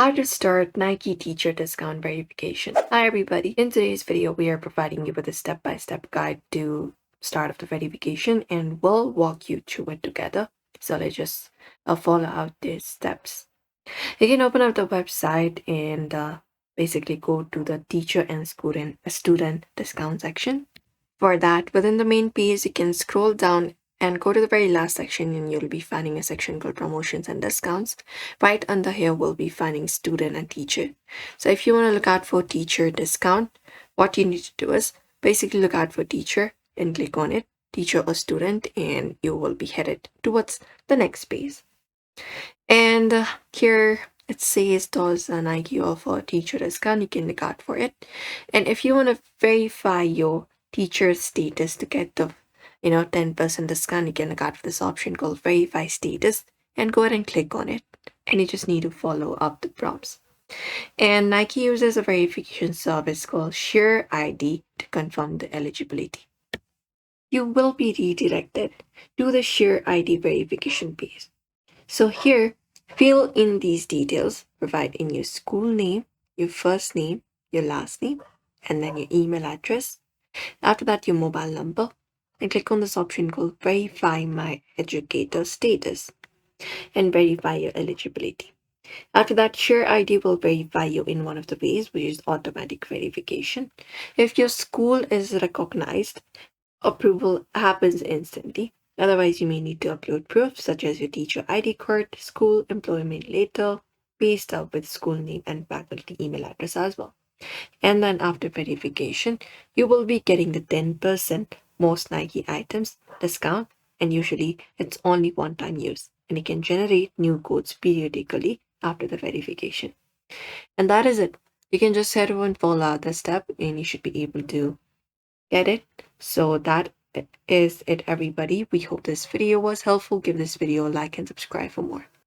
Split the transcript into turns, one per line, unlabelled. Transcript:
How to start Nike teacher discount verification. Hi everybody. In today's video, we are providing you with a step-by-step guide to start of the verification and we'll walk you through it together. So let's just follow out these steps. You can open up the website and basically go to the teacher and student discount section. For that, within the main page, you can scroll down and go to the very last section and you'll be finding a section called promotions and discounts. Right under here, we'll be finding student and teacher. So if you want to look out for teacher discount, what you need to do is basically look out for teacher and click on it, teacher or student, and you will be headed towards the next page. And here it says does Nike offer teacher discount. You can look out for it. And if you want to verify your teacher status to get the 10% discount, you can look out for this option called verify status and go ahead and click on it. And you just need to follow up the prompts. And Nike uses a verification service called Share ID to confirm the eligibility. You will be redirected to the Share ID verification page. So here, fill in these details, provide in your school name, your first name, your last name, and then your email address. After that, your mobile number, and click on this option called Verify My Educator Status and verify your eligibility. After that, Share ID will verify you in one of the ways, which is automatic verification. If your school is recognized, approval happens instantly. Otherwise, you may need to upload proof such as your teacher ID card, school employment letter, pay stub with school name and faculty email address as well. And then after verification, you will be getting the 10% most Nike items discount, and usually it's only one-time use, and you can generate new codes periodically after the verification. And that is it. You can just head over and follow out the step, and you should be able to get it. So that is it, everybody. We hope this video was helpful. Give this video a like and subscribe for more.